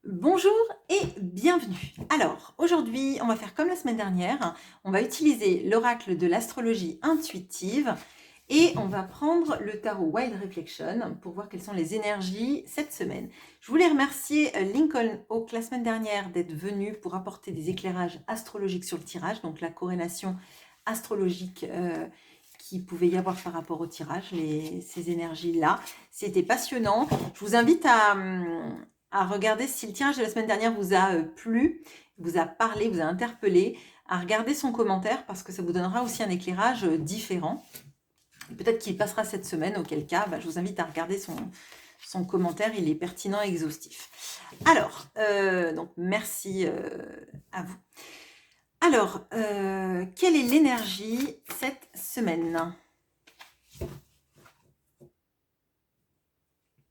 Bonjour et bienvenue. Alors, aujourd'hui, on va faire comme la semaine dernière. On va utiliser l'oracle de l'astrologie intuitive et on va prendre le tarot Wild Reflection pour voir quelles sont les énergies cette semaine. Je voulais remercier Lincoln Oak la semaine dernière d'être venu pour apporter des éclairages astrologiques sur le tirage, donc la corrélation astrologique qu'il pouvait y avoir par rapport au tirage, ces énergies-là. C'était passionnant. Je vous invite à regarder si le tirage de la semaine dernière vous a plu, vous a parlé, vous a interpellé, à regarder son commentaire parce que ça vous donnera aussi un éclairage différent. Peut-être qu'il passera cette semaine, auquel cas, je vous invite à regarder son commentaire, il est pertinent et exhaustif. Alors, donc merci à vous. Alors, quelle est l'énergie cette semaine ?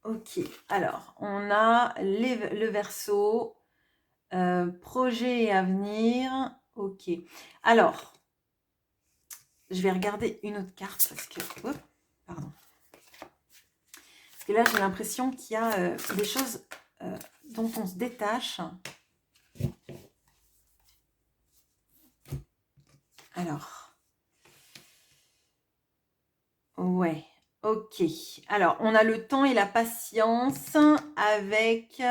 Ok, alors, on a le Verseau, projet et avenir, ok. Alors, je vais regarder une autre carte parce que, pardon. Parce que là, j'ai l'impression qu'il y a des choses dont on se détache. Alors, ouais, ok. Alors, on a le temps et la patience avec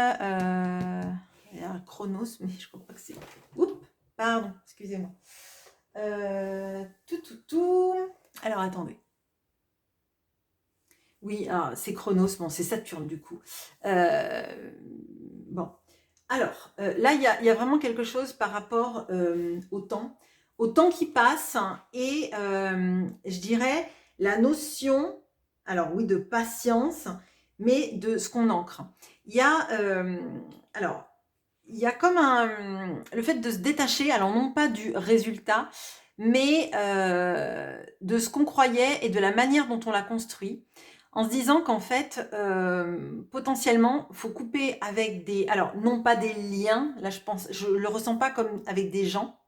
Chronos, mais je crois pas que c'est... Oups, pardon, excusez-moi. Tout. Alors, attendez. Oui, c'est Chronos, bon, c'est Saturne du coup. Bon, alors, là, il y a vraiment quelque chose par rapport au temps qui passe et je dirais la notion, alors oui, de patience, mais de ce qu'on ancre. Il y a, alors, il y a comme le fait de se détacher, alors non pas du résultat, mais de ce qu'on croyait et de la manière dont on l'a construit, en se disant qu'en fait, potentiellement, il faut couper avec des... Alors, non pas des liens, là je le ressens pas comme avec des gens,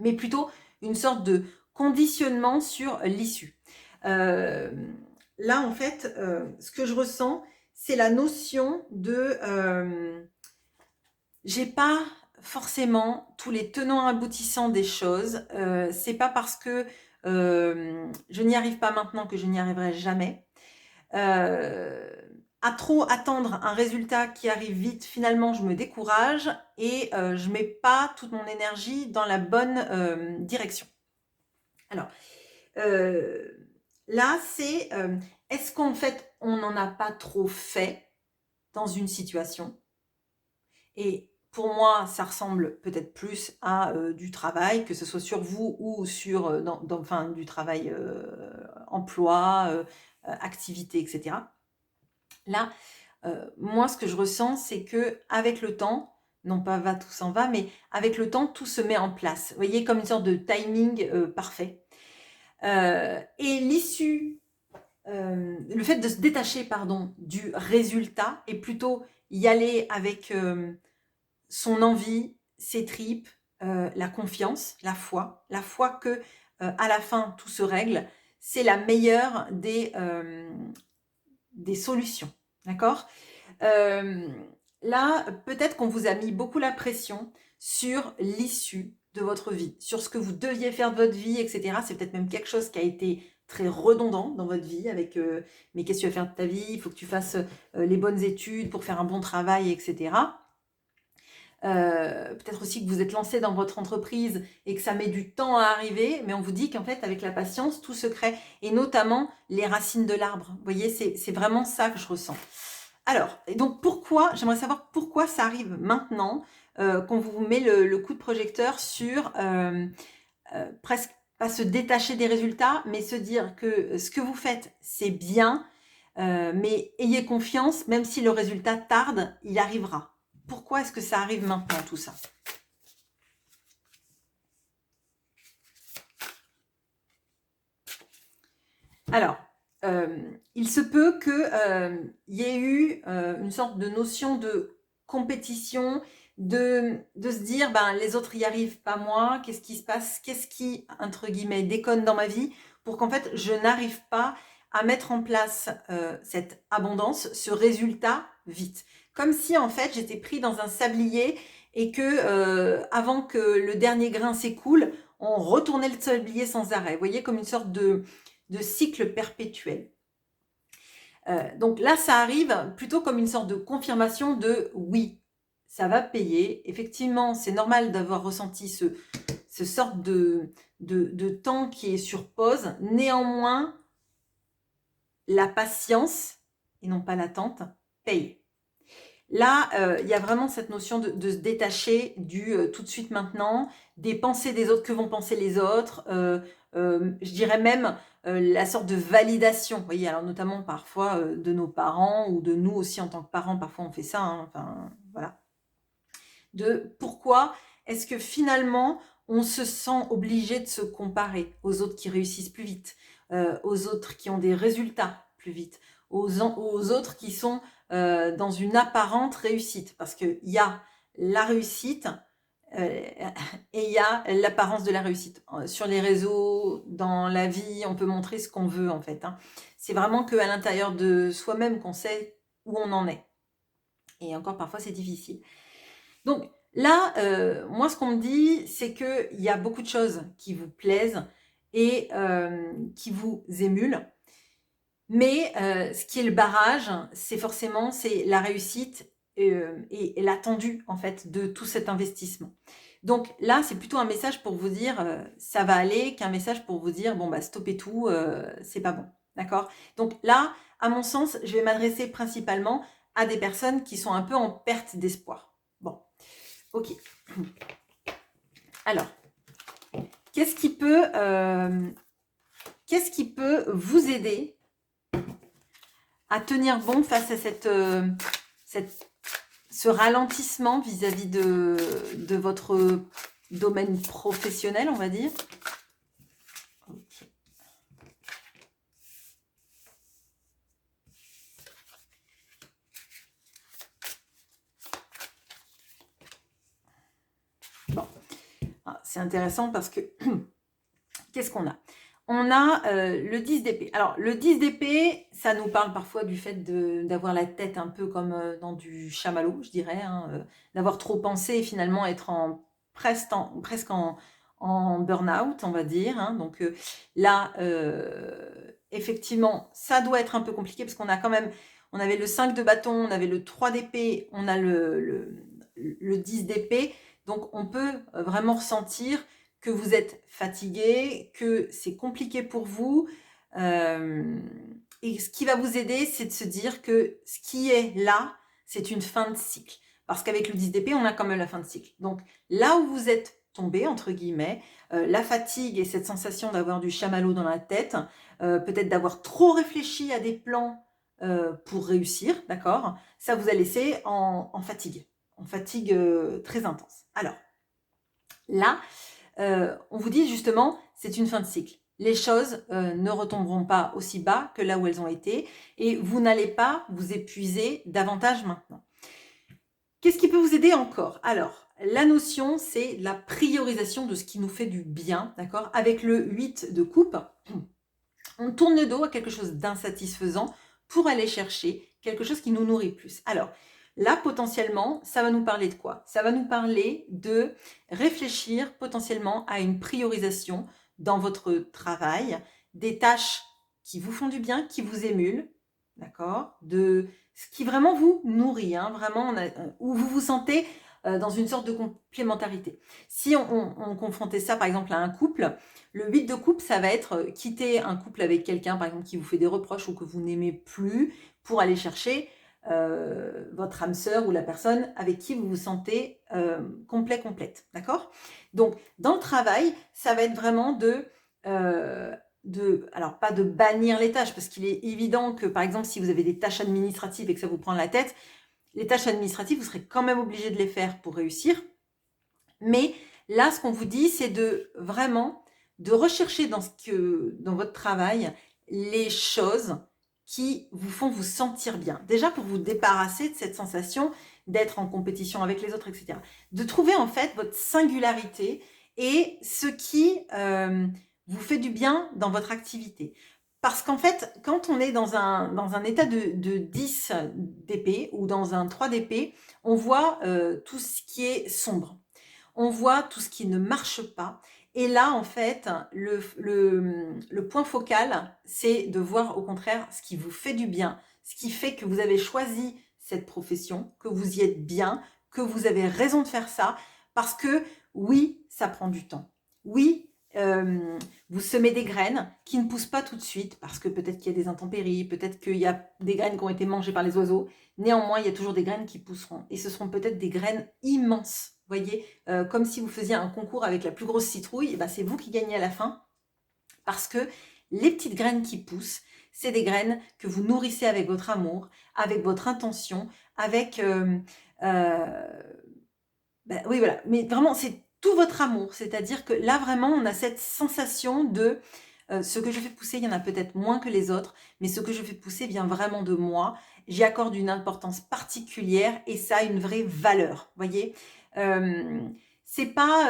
mais plutôt une sorte de conditionnement sur l'issue. Là, en fait, ce que je ressens, c'est la notion de... j'ai pas forcément tous les tenants aboutissants des choses. C'est pas parce que je n'y arrive pas maintenant que je n'y arriverai jamais. À trop attendre un résultat qui arrive vite, finalement, je me décourage et je mets pas toute mon énergie dans la bonne direction. Alors, là, c'est est-ce qu'en fait, on n'en a pas trop fait dans une situation ? Et pour moi, ça ressemble peut-être plus à du travail, que ce soit sur vous ou sur enfin, du travail emploi, activité, etc. Là, moi, ce que je ressens, c'est que avec le temps, non pas va, tout s'en va, mais avec le temps, tout se met en place. Vous voyez, comme une sorte de timing parfait. Et l'issue, le fait de se détacher, pardon, du résultat et plutôt y aller avec son envie, ses tripes, la confiance, la foi que à la fin tout se règle, c'est la meilleure des solutions. D'accord ? Là, peut-être qu'on vous a mis beaucoup la pression sur l'issue de votre vie, sur ce que vous deviez faire de votre vie, etc. C'est peut-être même quelque chose qui a été très redondant dans votre vie avec mais qu'est-ce que tu vas faire de ta vie ? Il faut que tu fasses les bonnes études pour faire un bon travail, etc. Peut-être aussi que vous êtes lancé dans votre entreprise et que ça met du temps à arriver, mais on vous dit qu'en fait, avec la patience, tout se crée, et notamment les racines de l'arbre. Vous voyez, c'est vraiment ça que je ressens. Alors, et donc j'aimerais savoir pourquoi ça arrive maintenant, qu'on vous met le coup de projecteur sur presque pas se détacher des résultats, mais se dire que ce que vous faites, c'est bien, mais ayez confiance, même si le résultat tarde, il arrivera. Pourquoi est-ce que ça arrive maintenant, tout ça ? Alors, il se peut qu'il y ait eu une sorte de notion de compétition, de se dire, les autres y arrivent, pas moi, qu'est-ce qui se passe, qu'est-ce qui, entre guillemets, déconne dans ma vie, pour qu'en fait, je n'arrive pas à mettre en place cette abondance, ce résultat vite. Comme si en fait j'étais pris dans un sablier et que avant que le dernier grain s'écoule, on retournait le sablier sans arrêt. Vous voyez, comme une sorte de cycle perpétuel. Donc là, ça arrive plutôt comme une sorte de confirmation de oui, ça va payer. Effectivement, c'est normal d'avoir ressenti ce sorte de temps qui est sur pause. Néanmoins, la patience, et non pas l'attente, paye. Là, il y a vraiment cette notion de se détacher du tout de suite maintenant, des pensées des autres, que vont penser les autres, je dirais même la sorte de validation, vous voyez, alors notamment parfois de nos parents ou de nous aussi en tant que parents, parfois on fait ça, hein, enfin voilà. De pourquoi est-ce que finalement on se sent obligé de se comparer aux autres qui réussissent plus vite, aux autres qui ont des résultats plus vite, aux autres qui sont dans une apparente réussite, parce qu'il y a la réussite et il y a l'apparence de la réussite. Sur les réseaux, dans la vie, on peut montrer ce qu'on veut en fait, hein. C'est vraiment qu'à l'intérieur de soi-même qu'on sait où on en est. Et encore parfois c'est difficile. Donc là, moi ce qu'on me dit, c'est qu'il y a beaucoup de choses qui vous plaisent et qui vous émulent. Mais ce qui est le barrage, c'est forcément la réussite et l'attendu en fait de tout cet investissement. Donc là, c'est plutôt un message pour vous dire ça va aller, qu'un message pour vous dire bon bah stoppez tout, c'est pas bon, d'accord? Donc là, à mon sens, je vais m'adresser principalement à des personnes qui sont un peu en perte d'espoir. Bon, ok. Alors, qu'est-ce qui peut vous aider à tenir bon face à ce ralentissement vis-à-vis de votre domaine professionnel, on va dire. Okay. Bon, c'est intéressant parce que qu'est-ce qu'on a? On a le 10 d'épée. Alors, le 10 d'épée, ça nous parle parfois du fait d'avoir la tête un peu comme dans du chamallow, je dirais, hein, d'avoir trop pensé et finalement être presque en burn-out, on va dire, hein. Donc là, effectivement, ça doit être un peu compliqué parce qu'on a quand même, on avait le 5 de bâton, on avait le 3 d'épée, on a le 10 d'épée. Donc, on peut vraiment ressentir que vous êtes fatigué, que c'est compliqué pour vous. Et ce qui va vous aider, c'est de se dire que ce qui est là, c'est une fin de cycle. Parce qu'avec le 10 d'épée, on a quand même la fin de cycle. Donc là où vous êtes tombé, entre guillemets, la fatigue et cette sensation d'avoir du chamallow dans la tête, peut-être d'avoir trop réfléchi à des plans pour réussir, d'accord? Ça vous a laissé en fatigue très intense. Alors, là, on vous dit justement, c'est une fin de cycle. Les choses ne retomberont pas aussi bas que là où elles ont été et vous n'allez pas vous épuiser davantage maintenant. Qu'est-ce qui peut vous aider encore? Alors, la notion, c'est la priorisation de ce qui nous fait du bien, d'accord? Avec le 8 de coupe, on tourne le dos à quelque chose d'insatisfaisant pour aller chercher quelque chose qui nous nourrit plus. Alors, là, potentiellement, ça va nous parler de quoi? Ça va nous parler de réfléchir potentiellement à une priorisation dans votre travail, des tâches qui vous font du bien, qui vous émulent, d'accord? De ce qui vraiment vous nourrit, hein, vraiment, où vous vous sentez dans une sorte de complémentarité. Si on confrontait ça, par exemple, à un couple, le 8 de coupe, ça va être quitter un couple avec quelqu'un, par exemple, qui vous fait des reproches ou que vous n'aimez plus, pour aller chercher votre âme sœur ou la personne avec qui vous vous sentez complète, d'accord? Donc, dans le travail, ça va être vraiment alors pas de bannir les tâches, parce qu'il est évident que, par exemple, si vous avez des tâches administratives et que ça vous prend la tête, les tâches administratives, vous serez quand même obligé de les faire pour réussir. Mais là, ce qu'on vous dit, c'est de vraiment de rechercher dans votre travail les choses qui vous font vous sentir bien. Déjà pour vous débarrasser de cette sensation d'être en compétition avec les autres, etc. De trouver en fait votre singularité et ce qui vous fait du bien dans votre activité. Parce qu'en fait, quand on est dans un état de 10 d'épée ou dans un 3 d'épée, on voit tout ce qui est sombre. On voit tout ce qui ne marche pas. Et là, en fait, le point focal, c'est de voir au contraire ce qui vous fait du bien, ce qui fait que vous avez choisi cette profession, que vous y êtes bien, que vous avez raison de faire ça, parce que oui, ça prend du temps. Oui, vous semez des graines qui ne poussent pas tout de suite, parce que peut-être qu'il y a des intempéries, peut-être qu'il y a des graines qui ont été mangées par les oiseaux. Néanmoins, il y a toujours des graines qui pousseront. Et ce seront peut-être des graines immenses. Vous voyez, comme si vous faisiez un concours avec la plus grosse citrouille, et ben c'est vous qui gagnez à la fin. Parce que les petites graines qui poussent, c'est des graines que vous nourrissez avec votre amour, avec votre intention, avec... oui, voilà. Mais vraiment, c'est tout votre amour. C'est-à-dire que là, vraiment, on a cette sensation de... ce que je fais pousser, il y en a peut-être moins que les autres, mais ce que je fais pousser vient vraiment de moi. J'y accorde une importance particulière et ça a une vraie valeur. Voyez, c'est pas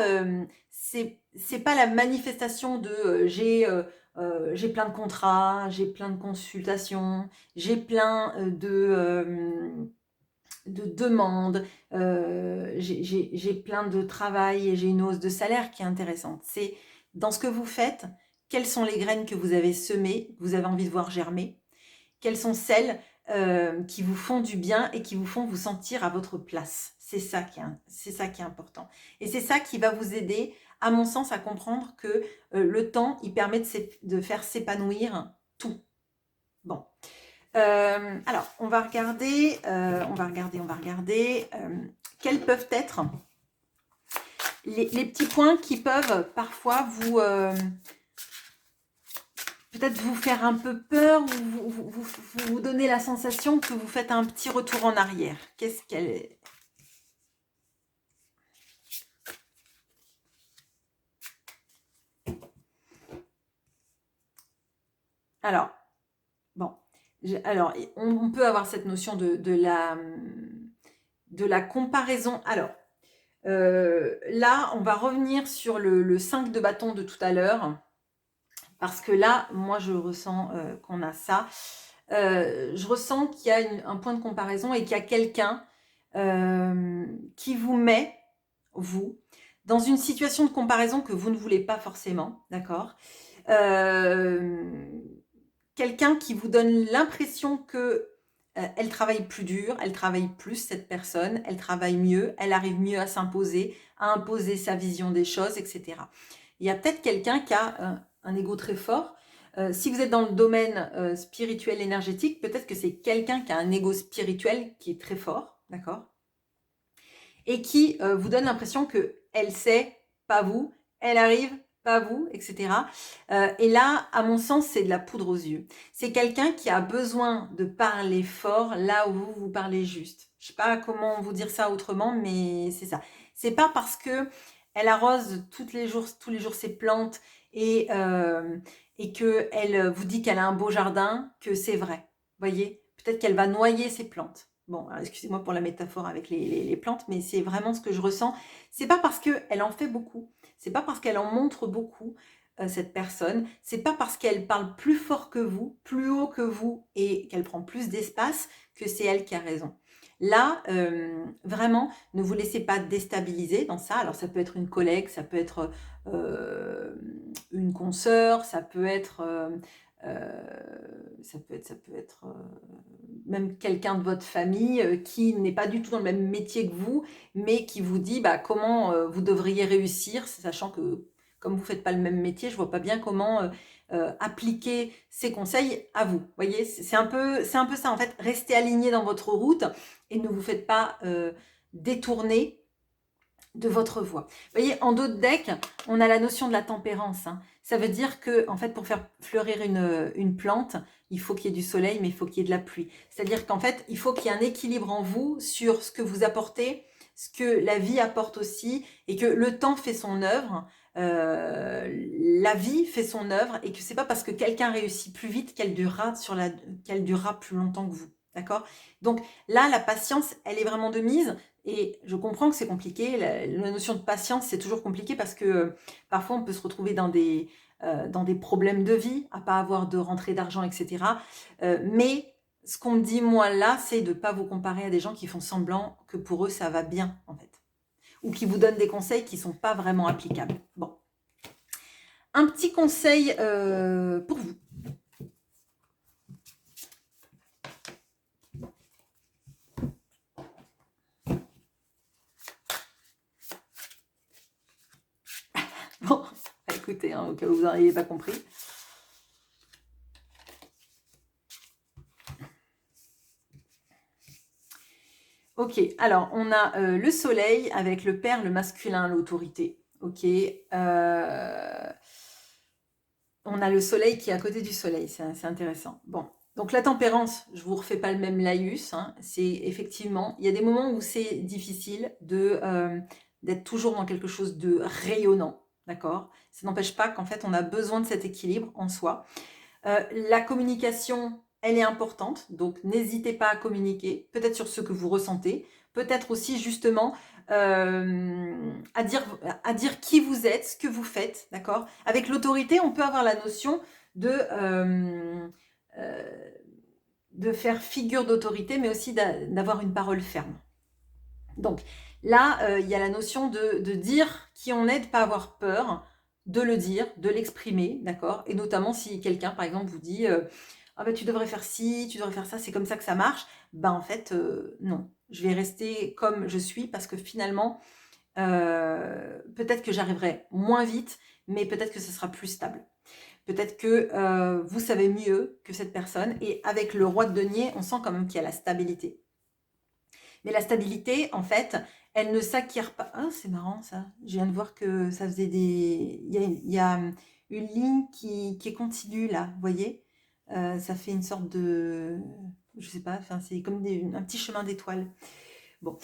c'est pas la manifestation de j'ai plein de contrats, j'ai plein de consultations, j'ai plein de demandes, j'ai plein de travail et j'ai une hausse de salaire qui est intéressante. C'est dans ce que vous faites, quelles sont les graines que vous avez semées, que vous avez envie de voir germer, quelles sont celles qui vous font du bien et qui vous font vous sentir à votre place. C'est ça qui est important. Et c'est ça qui va vous aider, à mon sens, à comprendre que le temps, il permet de faire s'épanouir tout. Bon. Alors, on va regarder quels peuvent être les petits points qui peuvent parfois vous peut-être vous faire un peu peur ou vous donner la sensation que vous faites un petit retour en arrière. Qu'est-ce qu'elle est? Alors, bon, alors on peut avoir cette notion de la comparaison. Alors, là, on va revenir sur le 5 de bâton de tout à l'heure. Parce que là, moi, je ressens qu'on a ça. Je ressens qu'il y a un point de comparaison et qu'il y a quelqu'un qui vous met, vous, dans une situation de comparaison que vous ne voulez pas forcément, d'accord quelqu'un qui vous donne l'impression que elle travaille plus dur, elle travaille plus, cette personne, elle travaille mieux, elle arrive mieux à s'imposer, à imposer sa vision des choses, etc. Il y a peut-être quelqu'un qui a un ego très fort. Si vous êtes dans le domaine spirituel, énergétique, peut-être que c'est quelqu'un qui a un ego spirituel qui est très fort, d'accord? Et qui vous donne l'impression qu'elle sait, pas vous, elle arrive, pas vous, etc. Et là, à mon sens, c'est de la poudre aux yeux. C'est quelqu'un qui a besoin de parler fort là où vous parlez juste. Je sais pas comment vous dire ça autrement, mais c'est ça. C'est pas parce que elle arrose tous les jours ses plantes et qu'elle vous dit qu'elle a un beau jardin, que c'est vrai. Voyez, peut-être qu'elle va noyer ses plantes. Bon, excusez-moi pour la métaphore avec les plantes, mais c'est vraiment ce que je ressens. C'est pas parce qu'elle en fait beaucoup, c'est pas parce qu'elle en montre beaucoup, cette personne, c'est pas parce qu'elle parle plus fort que vous, plus haut que vous et qu'elle prend plus d'espace que c'est elle qui a raison. Là, vraiment, ne vous laissez pas déstabiliser dans ça. Alors, ça peut être une collègue, ça peut être une consoeur, ça peut être même quelqu'un de votre famille qui n'est pas du tout dans le même métier que vous, mais qui vous dit comment vous devriez réussir, sachant que comme vous ne faites pas le même métier, je ne vois pas bien comment appliquer ces conseils à vous. Vous voyez, c'est un peu ça en fait. Restez aligné dans votre route et ne vous faites pas détourner de votre voix. Vous voyez, en dos de deck, on a la notion de la tempérance. Hein. Ça veut dire que, en fait, pour faire fleurir une plante, il faut qu'il y ait du soleil, mais il faut qu'il y ait de la pluie. C'est-à-dire qu'en fait, il faut qu'il y ait un équilibre en vous sur ce que vous apportez, ce que la vie apporte aussi, et que le temps fait son œuvre, la vie fait son œuvre, et que c'est pas parce que quelqu'un réussit plus vite qu'elle durera plus longtemps que vous. D'accord? Donc là, la patience, elle est vraiment de mise. Et je comprends que c'est compliqué. La notion de patience, c'est toujours compliqué parce que parfois, on peut se retrouver dans des dans des problèmes de vie, à pas avoir de rentrée d'argent, etc. Mais ce qu'on me dit, moi, là, c'est de ne pas vous comparer à des gens qui font semblant que pour eux, ça va bien, en fait. Ou qui vous donnent des conseils qui ne sont pas vraiment applicables. Bon. Un petit conseil pour vous. Bon, écoutez, hein, au cas où vous n'auriez pas compris. Ok, alors on a le soleil avec le père, le masculin, l'autorité. Ok, on a le soleil qui est à côté du soleil, c'est intéressant. Bon, donc la tempérance, je vous refais pas le même laïus. Hein, c'est effectivement, il y a des moments où c'est difficile d'être toujours dans quelque chose de rayonnant, d'accord? Ça n'empêche pas qu'en fait on a besoin de cet équilibre en soi. La communication, elle est importante, donc n'hésitez pas à communiquer, peut-être sur ce que vous ressentez, peut-être aussi justement à dire qui vous êtes, ce que vous faites, d'accord? Avec l'autorité, on peut avoir la notion de faire figure d'autorité, mais aussi d'avoir une parole ferme. Donc là, il y a la notion de dire qui on est, de ne pas avoir peur, de le dire, de l'exprimer, d'accord? Et notamment si quelqu'un, par exemple, vous dit ah ben, tu devrais faire ci, tu devrais faire ça, c'est comme ça que ça marche. Ben en fait, non. Je vais rester comme je suis parce que finalement, peut-être que j'arriverai moins vite, mais peut-être que ce sera plus stable. Peut-être que vous savez mieux que cette personne. Et avec le roi de denier, on sent quand même qu'il y a la stabilité. Mais la stabilité, en fait, elle ne s'acquiert pas. Ah, c'est marrant ça. Je viens de voir que ça faisait des. Il y a une ligne qui est continue là, vous voyez? Ça fait une sorte de. Je sais pas, enfin, c'est comme un petit chemin d'étoiles. Bon.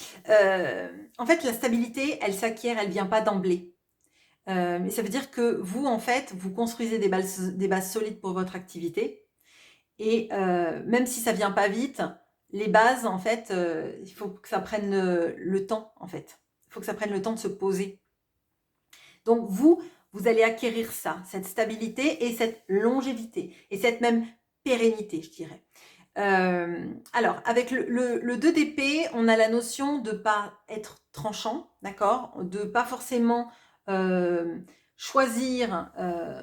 En fait, la stabilité, elle s'acquiert, elle vient pas d'emblée. Mais ça veut dire que vous, en fait, vous construisez des bases solides pour votre activité. Et même si ça vient pas vite, les bases, en fait, il faut que ça prenne le temps, en fait. Il faut que ça prenne le temps de se poser. Donc vous allez acquérir ça, cette stabilité et cette longévité, et cette même pérennité, je dirais. Alors, avec le 2 d'épée, on a la notion de ne pas être tranchant, d'accord? De pas forcément choisir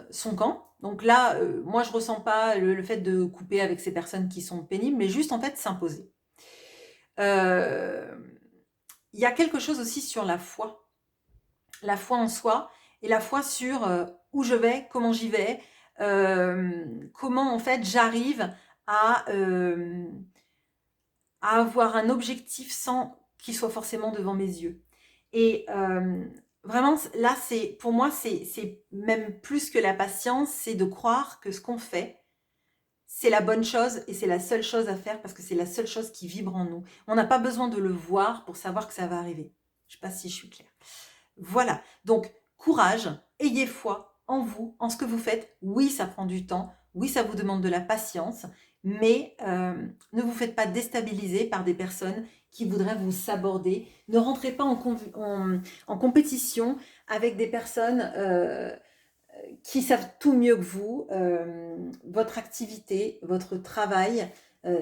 son camp. Donc là, moi, je ressens pas le fait de couper avec ces personnes qui sont pénibles, mais juste en fait s'imposer. Il y a quelque chose aussi sur la foi en soi et la foi sur où je vais, comment j'y vais, comment en fait j'arrive à avoir un objectif sans qu'il soit forcément devant mes yeux. Et vraiment, là, pour moi, c'est même plus que la patience, c'est de croire que ce qu'on fait, c'est la bonne chose et c'est la seule chose à faire parce que c'est la seule chose qui vibre en nous. On n'a pas besoin de le voir pour savoir que ça va arriver. Je ne sais pas si je suis claire. Voilà, donc courage, ayez foi en vous, en ce que vous faites. Oui, ça prend du temps, oui, ça vous demande de la patience, mais ne vous faites pas déstabiliser par des personnes qui voudraient vous saborder. Ne rentrez pas en compétition avec des personnes qui savent tout mieux que vous. Votre activité, votre travail,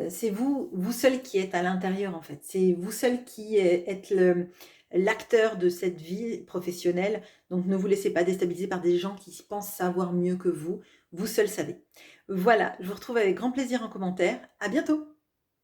c'est vous seul qui êtes à l'intérieur en fait. C'est vous seul qui êtes l'acteur de cette vie professionnelle. Donc ne vous laissez pas déstabiliser par des gens qui pensent savoir mieux que vous. Vous seul savez. Voilà, je vous retrouve avec grand plaisir en commentaire. À bientôt!